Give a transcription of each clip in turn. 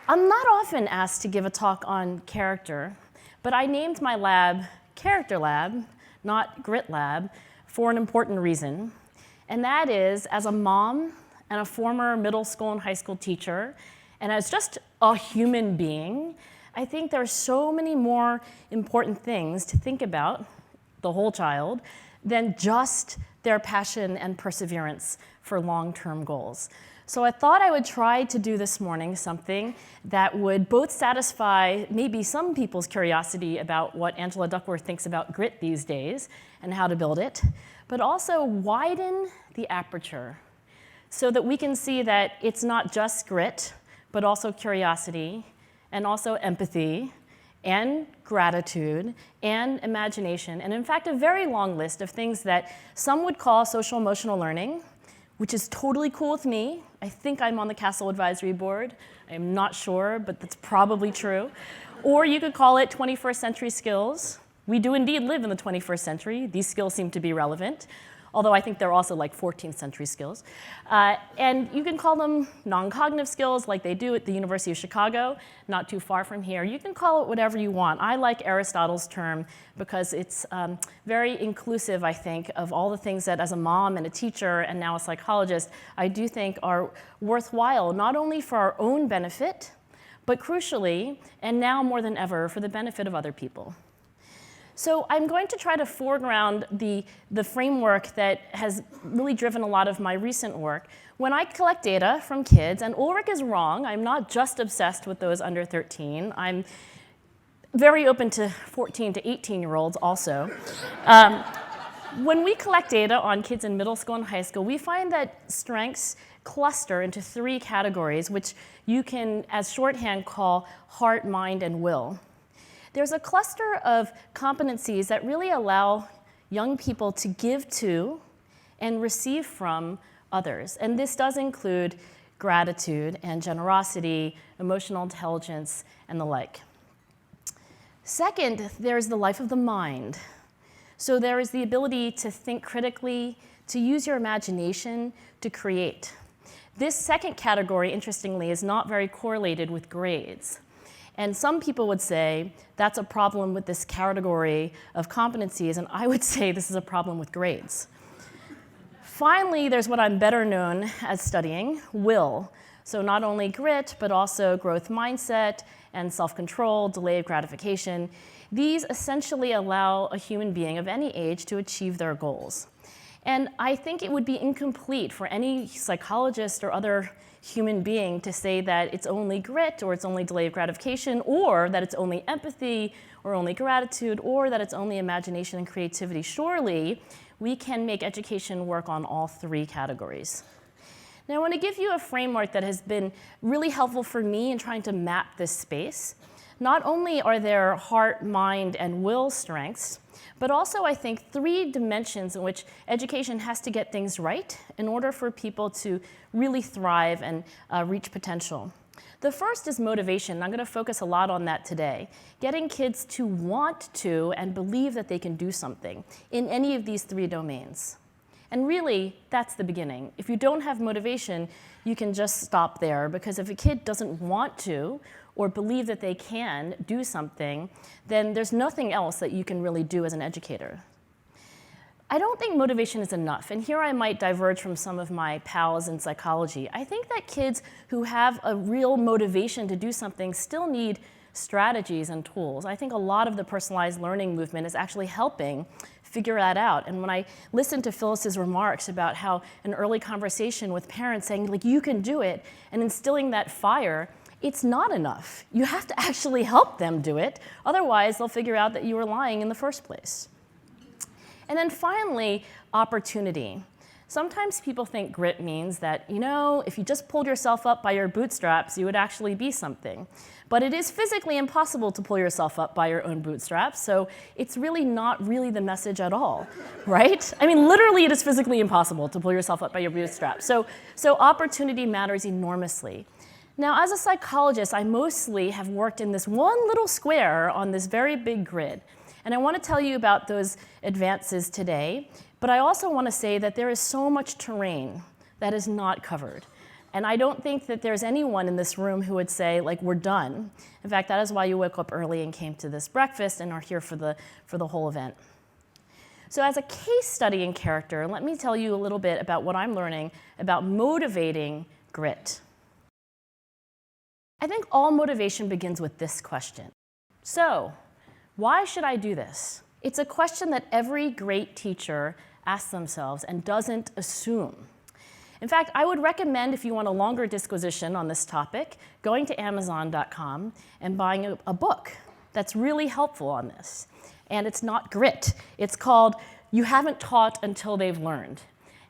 I'm not often asked to give a talk on character, but I named my lab Character Lab, not Grit Lab, for an important reason. And that is, as a mom and a former middle school and high school teacher, and as just a human being, I think there are so many more important things to think about, the whole child, than just their passion and perseverance for long-term goals. So I thought I would try to do this morning something that would both satisfy maybe some people's curiosity about what Angela Duckworth thinks about grit these days and how to build it, but also widen the aperture so that we can see that it's not just grit, but also curiosity and also empathy and gratitude and imagination, and in fact a very long list of things that some would call social emotional learning, which is totally cool with me. I think I'm on the Castle Advisory Board. I'm not sure, but that's probably true. Or you could call it 21st century skills. We do indeed live in the 21st century. These skills seem to be relevant, although I think they're also like 14th century skills. And you can call them non-cognitive skills like they do at the University of Chicago, not too far from here. You can call it whatever you want. I like Aristotle's term because it's very inclusive, I think, of all the things that as a mom and a teacher and now a psychologist, I do think are worthwhile, not only for our own benefit, but crucially, and now more than ever, for the benefit of other people. So I'm going to try to foreground the framework that has really driven a lot of my recent work. When I collect data from kids, and Ulrich is wrong, I'm not just obsessed with those under 13. I'm very open to 14 to 18-year-olds also. When we collect data on kids in middle school and high school, we find that strengths cluster into 3 categories, which you can, as shorthand, call heart, mind, and will. There's a cluster of competencies that really allow young people to give to and receive from others. And this does include gratitude and generosity, emotional intelligence, and the like. Second, there's the life of the mind. So there is the ability to think critically, to use your imagination, to create. This second category, interestingly, is not very correlated with grades. And some people would say that's a problem with this category of competencies, and I would say this is a problem with grades. Finally, there's what I'm better known as studying, will. So not only grit, but also growth mindset and self-control, delay of gratification. These essentially allow a human being of any age to achieve their goals. And I think it would be incomplete for any psychologist or other human being to say that it's only grit or it's only delay of gratification or that it's only empathy or only gratitude or that it's only imagination and creativity. Surely we can make education work on all 3 categories. Now I want to give you a framework that has been really helpful for me in trying to map this space. Not only are there heart, mind, and will strengths, but also I think 3 dimensions in which education has to get things right in order for people to really thrive and reach potential. The first is motivation. I'm going to focus a lot on that today. Getting kids to want to and believe that they can do something in any of these 3 domains. And really, that's the beginning. If you don't have motivation, you can just stop there, because if a kid doesn't want to or believe that they can do something, then there's nothing else that you can really do as an educator. I don't think motivation is enough, and here I might diverge from some of my pals in psychology. I think that kids who have a real motivation to do something still need strategies and tools. I think a lot of the personalized learning movement is actually helping figure that out. And when I listened to Phyllis's remarks about how an early conversation with parents saying, like, you can do it, and instilling that fire, it's not enough. You have to actually help them do it. Otherwise, they'll figure out that you were lying in the first place. And then finally, opportunity. Sometimes people think grit means that, if you just pulled yourself up by your bootstraps, you would actually be something. But it is physically impossible to pull yourself up by your own bootstraps, so it's really not really the message at all, right? I mean, literally, it is physically impossible to pull yourself up by your bootstraps. So opportunity matters enormously. Now, as a psychologist, I mostly have worked in this one little square on this very big grid. And I want to tell you about those advances today, but I also want to say that there is so much terrain that is not covered. And I don't think that there's anyone in this room who would say, like, we're done. In fact, that is why you woke up early and came to this breakfast and are here for the whole event. So as a case study in character, let me tell you a little bit about what I'm learning about motivating grit. I think all motivation begins with this question. So, why should I do this? It's a question that every great teacher asks themselves and doesn't assume. In fact, I would recommend, if you want a longer disquisition on this topic, going to Amazon.com and buying a book that's really helpful on this. And it's not grit. It's called You Haven't Taught Until They've Learned.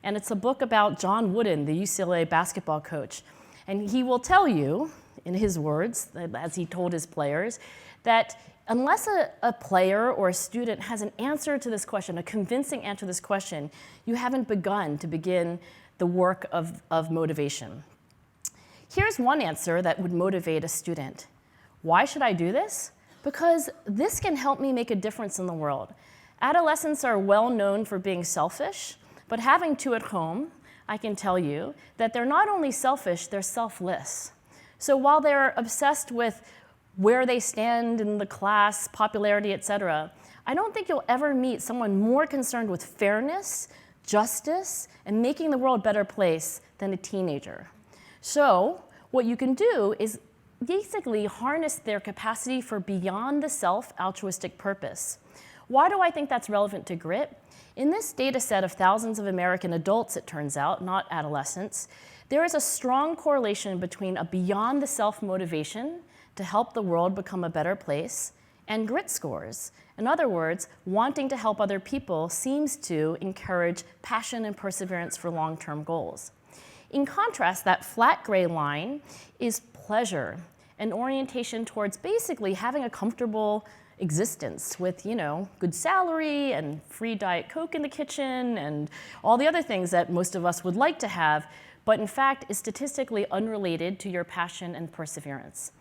And it's a book about John Wooden, the UCLA basketball coach. And he will tell you, in his words, as he told his players, that unless a player or a student has an answer to this question, a convincing answer to this question, you haven't begin the work of motivation. Here's one answer that would motivate a student. Why should I do this? Because this can help me make a difference in the world. Adolescents are well known for being selfish, but having two at home, I can tell you that they're not only selfish, they're selfless. So while they're obsessed with where they stand in the class, popularity, etc., I don't think you'll ever meet someone more concerned with fairness, justice, and making the world a better place than a teenager. So what you can do is basically harness their capacity for beyond the self altruistic purpose. Why do I think that's relevant to grit? In this data set of thousands of American adults, it turns out, not adolescents, there is a strong correlation between a beyond the self motivation to help the world become a better place and grit scores. In other words, wanting to help other people seems to encourage passion and perseverance for long-term goals. In contrast, that flat gray line is pleasure, an orientation towards basically having a comfortable existence with, good salary and free Diet Coke in the kitchen and all the other things that most of us would like to have, but in fact is statistically unrelated to your passion and perseverance.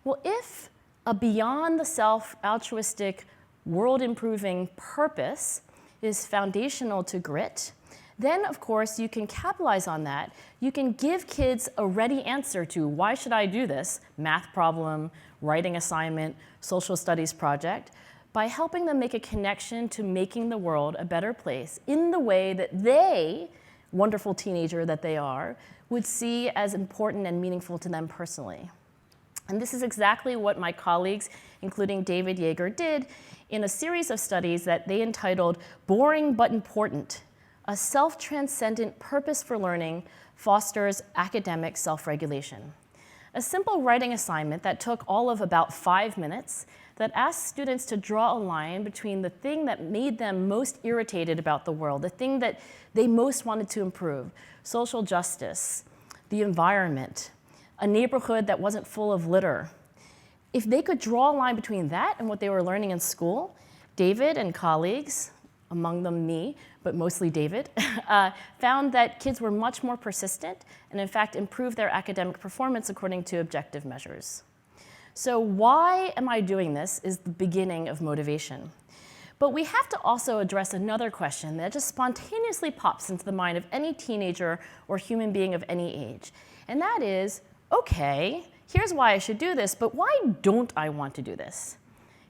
Well, if a beyond the self altruistic world-improving purpose is foundational to grit, then of course you can capitalize on that. You can give kids a ready answer to why should I do this math problem, writing assignment, social studies project, by helping them make a connection to making the world a better place in the way that they, wonderful teenager that they are, would see as important and meaningful to them personally. And this is exactly what my colleagues, including David Yeager, did in a series of studies that they entitled Boring But Important: A Self-Transcendent Purpose for Learning Fosters Academic Self-Regulation. A simple writing assignment that took all of about 5 minutes that asked students to draw a line between the thing that made them most irritated about the world, the thing that they most wanted to improve, social justice, the environment, a neighborhood that wasn't full of litter. If they could draw a line between that and what they were learning in school, David and colleagues, among them me, but mostly David, found that kids were much more persistent and in fact improved their academic performance according to objective measures. So why am I doing this is the beginning of motivation. But we have to also address another question that just spontaneously pops into the mind of any teenager or human being of any age. And that is, okay, here's why I should do this, but why don't I want to do this?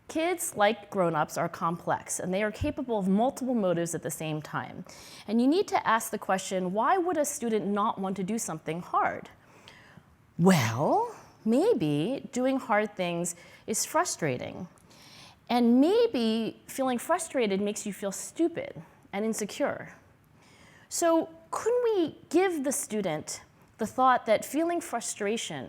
Kids, like grown-ups, are complex, and they are capable of multiple motives at the same time. And you need to ask the question, why would a student not want to do something hard? Well, maybe doing hard things is frustrating. And maybe feeling frustrated makes you feel stupid and insecure. So couldn't we give the student the thought that feeling frustration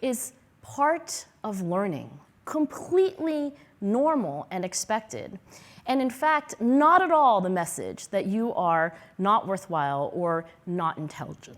is part of learning, completely normal and expected, and in fact, not at all the message that you are not worthwhile or not intelligent.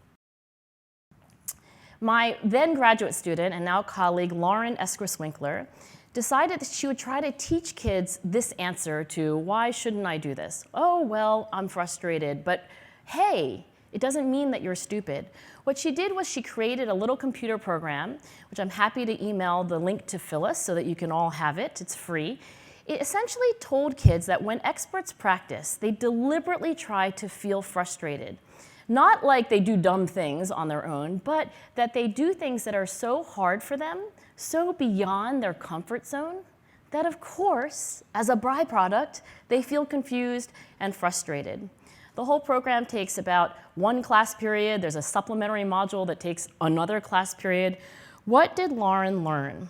My then graduate student and now colleague, Lauren Eskers-Winkler, decided that she would try to teach kids this answer to why shouldn't I do this? Oh, well, I'm frustrated, but hey, it doesn't mean that you're stupid. What she did was she created a little computer program, which I'm happy to email the link to Phyllis so that you can all have it. It's free. It essentially told kids that when experts practice, they deliberately try to feel frustrated. Not like they do dumb things on their own, but that they do things that are so hard for them, so beyond their comfort zone, that of course, as a byproduct, they feel confused and frustrated. The whole program takes about 1 class period. There's a supplementary module that takes another class period. What did Lauren learn?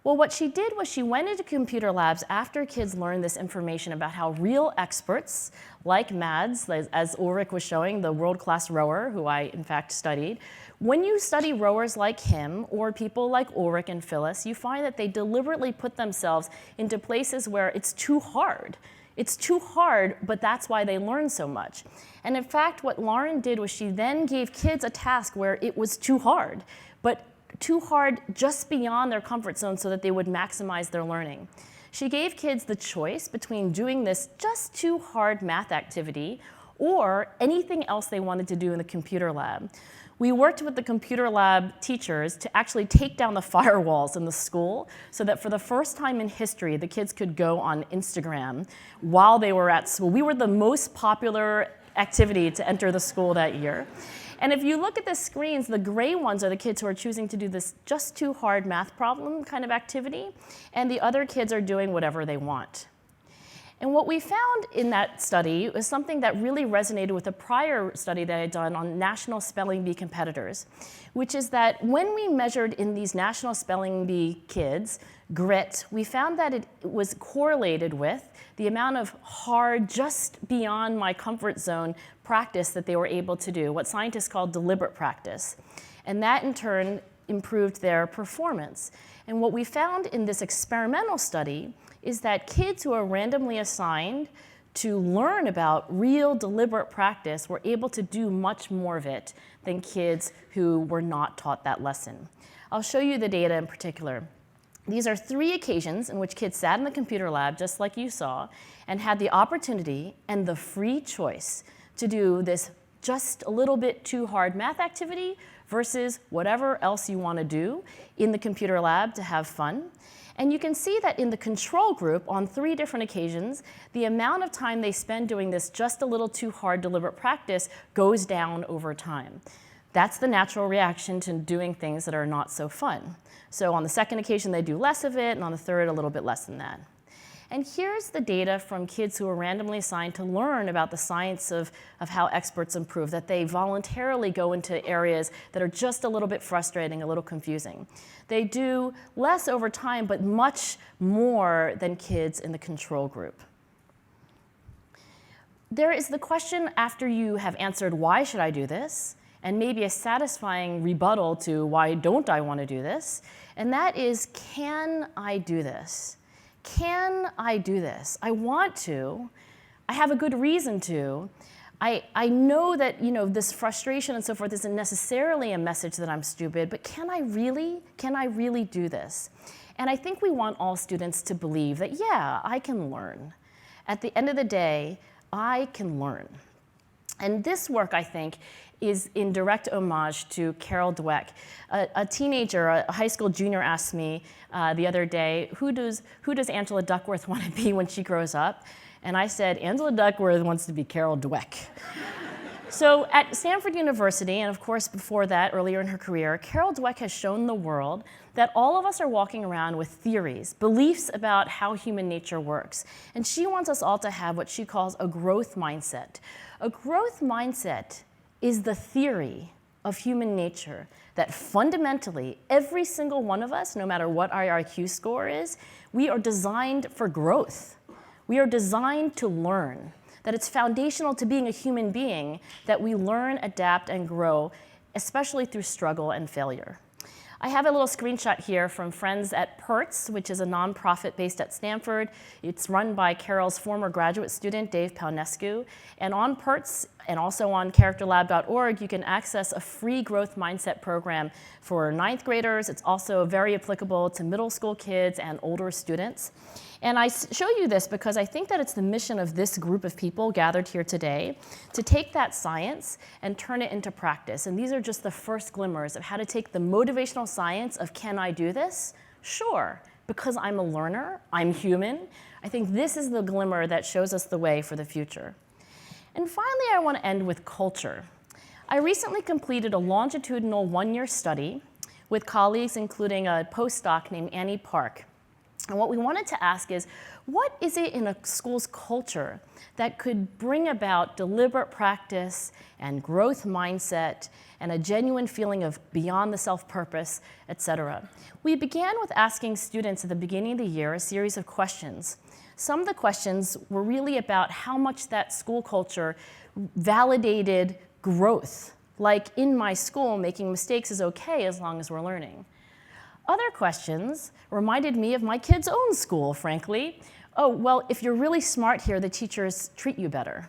Well, what she did was she went into computer labs after kids learned this information about how real experts, like Mads, as Ulrich was showing, the world-class rower, who I in fact studied, when you study rowers like him or people like Ulrich and Phyllis, you find that they deliberately put themselves into places where it's too hard. It's too hard, but that's why they learn so much. And in fact, what Lauren did was she then gave kids a task where it was too hard, but too hard just beyond their comfort zone so that they would maximize their learning. She gave kids the choice between doing this just too hard math activity or anything else they wanted to do in the computer lab. We worked with the computer lab teachers to actually take down the firewalls in the school so that for the first time in history, the kids could go on Instagram while they were at school. We were the most popular activity to enter the school that year. And if you look at the screens, the gray ones are the kids who are choosing to do this just too hard math problem kind of activity, and the other kids are doing whatever they want. And what we found in that study was something that really resonated with a prior study that I had done on national spelling bee competitors, which is that when we measured in these national spelling bee kids grit, we found that it was correlated with the amount of hard, just beyond my comfort zone practice that they were able to do, what scientists call deliberate practice. And that in turn improved their performance. And what we found in this experimental study is that kids who are randomly assigned to learn about real deliberate practice were able to do much more of it than kids who were not taught that lesson. I'll show you the data in particular. These are 3 occasions in which kids sat in the computer lab, just like you saw, and had the opportunity and the free choice to do this just a little bit too hard math activity versus whatever else you want to do in the computer lab to have fun. And you can see that in the control group, on 3 different occasions, the amount of time they spend doing this just a little too hard deliberate practice goes down over time. That's the natural reaction to doing things that are not so fun. So on the 2nd occasion, they do less of it, and on the 3rd, a little bit less than that. And here's the data from kids who were randomly assigned to learn about the science of how experts improve, that they voluntarily go into areas that are just a little bit frustrating, a little confusing. They do less over time, but much more than kids in the control group. There is the question after you have answered, why should I do this? And maybe a satisfying rebuttal to why don't I want to do this? And that is, can I do this? Can I do this? I want to. I have a good reason to. I know that this frustration and so forth isn't necessarily a message that I'm stupid, but can I really do this? And I think we want all students to believe that, yeah, I can learn. At the end of the day, I can learn. And this work, I think, is in direct homage to Carol Dweck. A teenager, a high school junior, asked me the other day, who does Angela Duckworth want to be when she grows up? And I said, Angela Duckworth wants to be Carol Dweck. So at Stanford University, and of course before that, earlier in her career, Carol Dweck has shown the world that all of us are walking around with theories, beliefs about how human nature works. And she wants us all to have what she calls a growth mindset. A growth mindset is the theory of human nature that fundamentally every single one of us, no matter what our IQ score is, we are designed for growth. We are designed to learn, that it's foundational to being a human being that we learn, adapt, and grow, especially through struggle and failure. I have a little screenshot here from friends at PERTS, which is a nonprofit based at Stanford. It's run by Carol's former graduate student, Dave Paunescu. And on PERTS and also on characterlab.org, you can access a free growth mindset program for 9th graders. It's also very applicable to middle school kids and older students. And I show you this because I think that it's the mission of this group of people gathered here today to take that science and turn it into practice. And these are just the first glimmers of how to take the motivational science of, can I do this? Sure, because I'm a learner, I'm human. I think this is the glimmer that shows us the way for the future. And finally, I want to end with culture. I recently completed a longitudinal one-year study with colleagues, including a postdoc named Annie Park. And what we wanted to ask is, what is it in a school's culture that could bring about deliberate practice and growth mindset and a genuine feeling of beyond the self purpose, et cetera? We began with asking students at the beginning of the year a series of questions. Some of the questions were really about how much that school culture validated growth, like in my school, making mistakes is okay as long as we're learning. Other questions reminded me of my kid's own school, frankly. Oh, well, if you're really smart here, the teachers treat you better.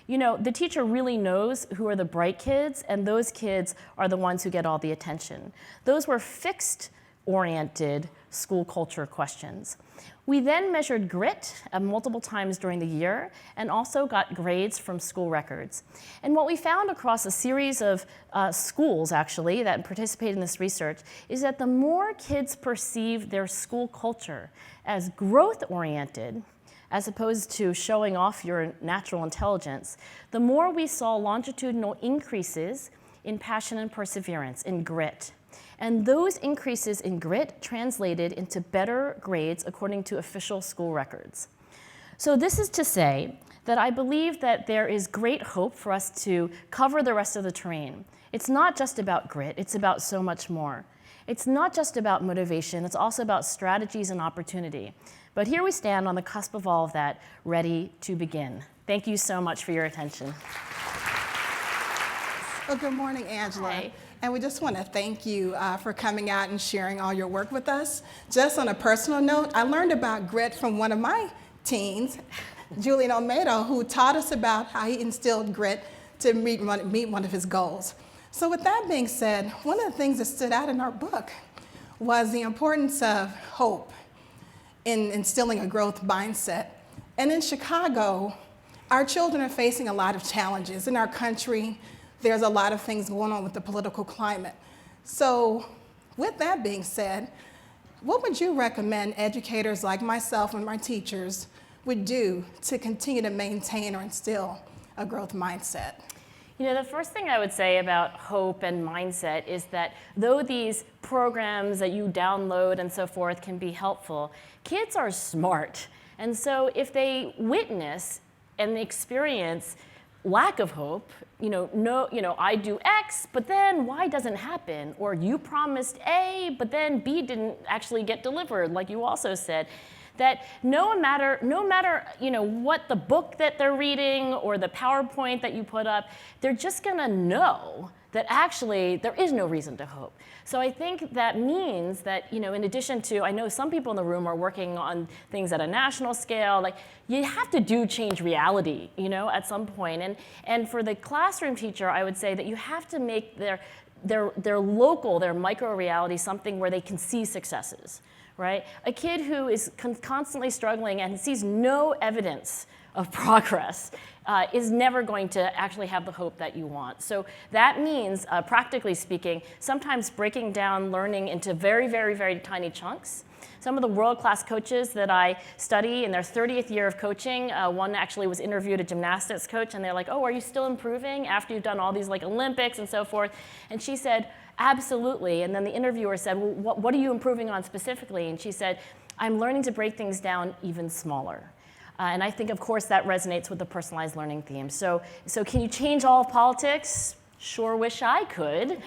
You know, the teacher really knows who are the bright kids, and those kids are the ones who get all the attention. Those were fixed-oriented school culture questions. We then measured grit multiple times during the year and also got grades from school records. And what we found across a series of schools, actually, that participated in this research is that the more kids perceive their school culture as growth-oriented, as opposed to showing off your natural intelligence, the more we saw longitudinal increases in passion and perseverance, in grit. And those increases in grit translated into better grades according to official school records. So this is to say that I believe that there is great hope for us to cover the rest of the terrain. It's not just about grit, it's about so much more. It's not just about motivation, it's also about strategies and opportunity. But here we stand on the cusp of all of that, ready to begin. Thank you so much for your attention. Well, good morning, Angela. Hi. And we just want to thank you for coming out and sharing all your work with us. Just on a personal note, I learned about grit from one of my teens, Julian Almeida, who taught us about how he instilled grit to meet one of his goals. So with that being said, one of the things that stood out in our book was the importance of hope in instilling a growth mindset. And in Chicago, our children are facing a lot of challenges. In our country, there's a lot of things going on with the political climate. So with that being said, what would you recommend educators like myself and my teachers would do to continue to maintain or instill a growth mindset? You know, the first thing I would say about hope and mindset is that though these programs that you download and so forth can be helpful, kids are smart. And so if they witness and experience lack of hope, I do X, but then Y doesn't happen, or you promised A, but then B didn't actually get delivered, like you also said, that no matter what the book that they're reading or the PowerPoint that you put up, they're just gonna know that actually there is no reason to hope. So I think that means that, in addition to, I know some people in the room are working on things at a national scale, like you have to change reality, at some point. And for the classroom teacher, I would say that you have to make their local, their micro reality something where they can see successes, right? A kid who is constantly struggling and sees no evidence of progress is never going to actually have the hope that you want. So that means, practically speaking, sometimes breaking down learning into very, very, very tiny chunks. Some of the world-class coaches that I study in their 30th year of coaching, one actually was interviewed, a gymnastics coach, and they're like, oh, are you still improving after you've done all these Olympics and so forth? And she said, absolutely. And then the interviewer said, well, what are you improving on specifically? And she said, I'm learning to break things down even smaller. And I think, of course, that resonates with the personalized learning theme. So can you change all of politics? Sure wish I could.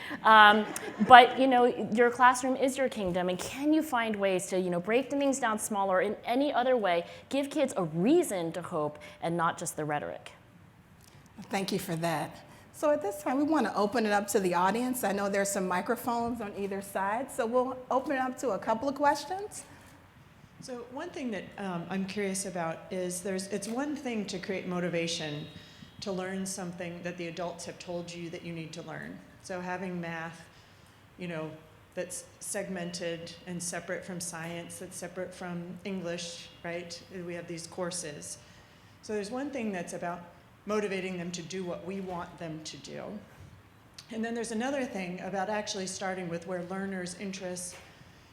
But your classroom is your kingdom, and can you find ways to break things down smaller in any other way, give kids a reason to hope and not just the rhetoric? Thank you for that. So at this time, we want to open it up to the audience. I know there's some microphones on either side, so we'll open it up to a couple of questions. So one thing that I'm curious about is it's one thing to create motivation to learn something that the adults have told you that you need to learn. So having math, that's segmented and separate from science, that's separate from English, right? We have these courses. So there's one thing that's about motivating them to do what we want them to do. And then there's another thing about actually starting with where learners' interests,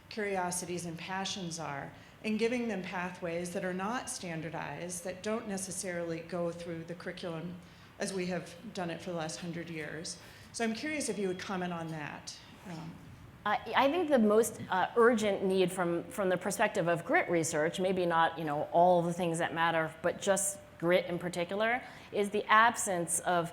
curiosities, and passions are, and giving them pathways that are not standardized, that don't necessarily go through the curriculum as we have done it for the last 100 years. So I'm curious if you would comment on that. I think the most urgent need from the perspective of grit research, maybe not all the things that matter, but just grit in particular, is the absence of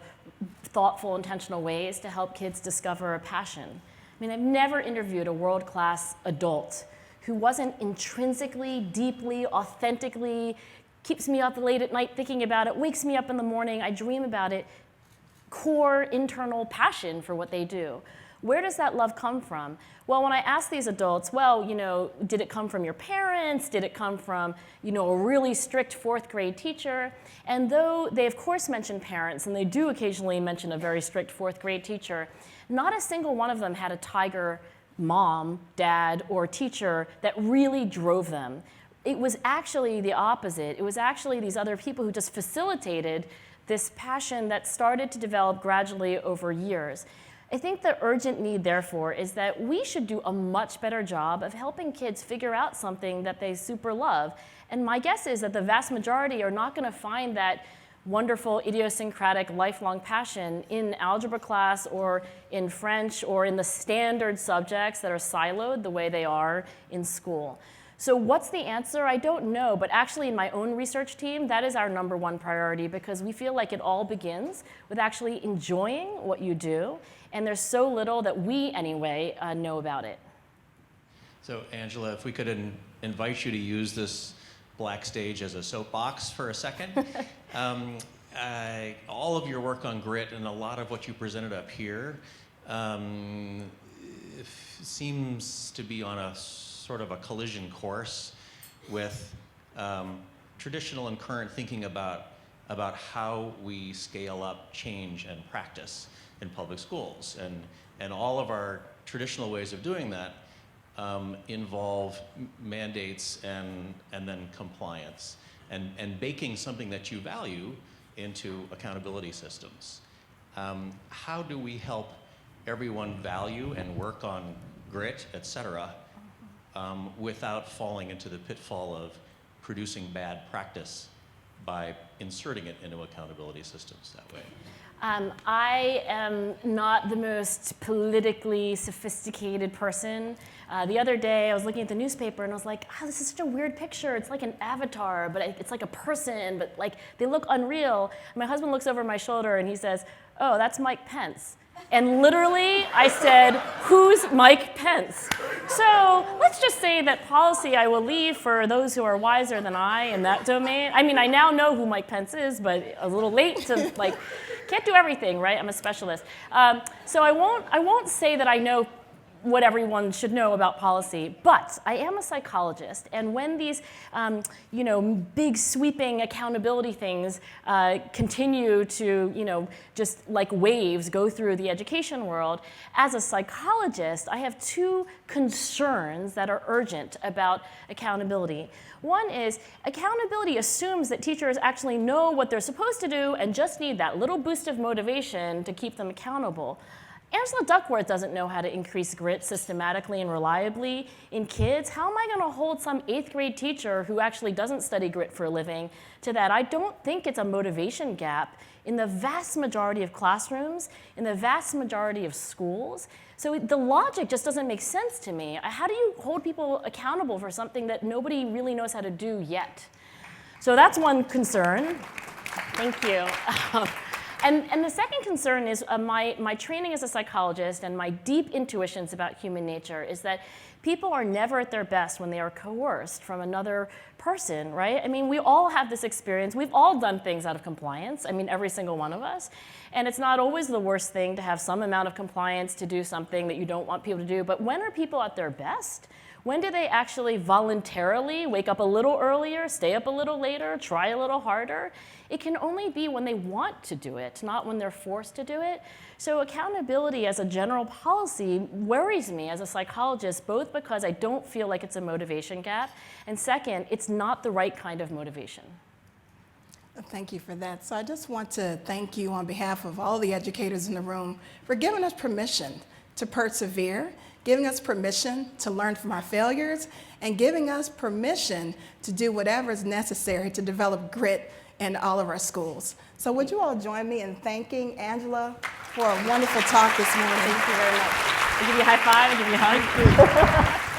thoughtful, intentional ways to help kids discover a passion. I mean, I've never interviewed a world-class adult who wasn't intrinsically, deeply, authentically, keeps me up late at night thinking about it, wakes me up in the morning, I dream about it, core internal passion for what they do. Where does that love come from? Well, when I ask these adults, well, did it come from your parents? Did it come from, a really strict fourth grade teacher? And though they of course mention parents, and they do occasionally mention a very strict fourth grade teacher, not a single one of them had a tiger mom, dad, or teacher that really drove them. It was actually the opposite. It was actually these other people who just facilitated this passion that started to develop gradually over years. I think the urgent need, therefore, is that we should do a much better job of helping kids figure out something that they super love. And my guess is that the vast majority are not going to find that wonderful, idiosyncratic, lifelong passion in algebra class or in French or in the standard subjects that are siloed the way they are in school. So what's the answer? I don't know, but actually in my own research team, that is our #1 priority because we feel like it all begins with actually enjoying what you do, and there's so little that we, anyway, know about it. So Angela, if we could invite you to use this black stage as a soapbox for a second. All of your work on grit and a lot of what you presented up here seems to be on a sort of a collision course with traditional and current thinking about how we scale up change and practice in public schools. And all of our traditional ways of doing that involve mandates and then compliance and baking something that you value into accountability systems. How do we help everyone value and work on grit, et cetera, without falling into the pitfall of producing bad practice by inserting it into accountability systems that way? I am not the most politically sophisticated person. The other day, I was looking at the newspaper and I was like, oh, this is such a weird picture. It's like an avatar, but it's like a person, but like they look unreal. My husband looks over my shoulder and he says, oh, that's Mike Pence. And literally, I said, who's Mike Pence? So let's just say that policy I will leave for those who are wiser than I in that domain. I mean, I now know who Mike Pence is, but a little late to can't do everything, right? I'm a specialist. So I won't say that I know what everyone should know about policy, but I am a psychologist, and when these big sweeping accountability things continue to just like waves go through the education world, as a psychologist, I have two concerns that are urgent about accountability. One is accountability assumes that teachers actually know what they're supposed to do and just need that little boost of motivation to keep them accountable. Angela Duckworth doesn't know how to increase grit systematically and reliably in kids. How am I going to hold some 8th grade teacher who actually doesn't study grit for a living to that? I don't think it's a motivation gap in the vast majority of classrooms, in the vast majority of schools. So the logic just doesn't make sense to me. How do you hold people accountable for something that nobody really knows how to do yet? So that's one concern. Thank you. And the second concern is my training as a psychologist and my deep intuitions about human nature is that people are never at their best when they are coerced from another person, right? I mean, we all have this experience. We've all done things out of compliance. I mean, every single one of us. And it's not always the worst thing to have some amount of compliance to do something that you don't want people to do. But when are people at their best? When do they actually voluntarily wake up a little earlier, stay up a little later, try a little harder? It can only be when they want to do it, not when they're forced to do it. So accountability as a general policy worries me as a psychologist, both because I don't feel like it's a motivation gap, and second, it's not the right kind of motivation. Thank you for that. So I just want to thank you on behalf of all the educators in the room for giving us permission to persevere, giving us permission to learn from our failures, and giving us permission to do whatever is necessary to develop grit in all of our schools. So would you all join me in thanking Angela for a wonderful talk this morning? Thank you very much. I'll give you a high five, I'll give you a hug.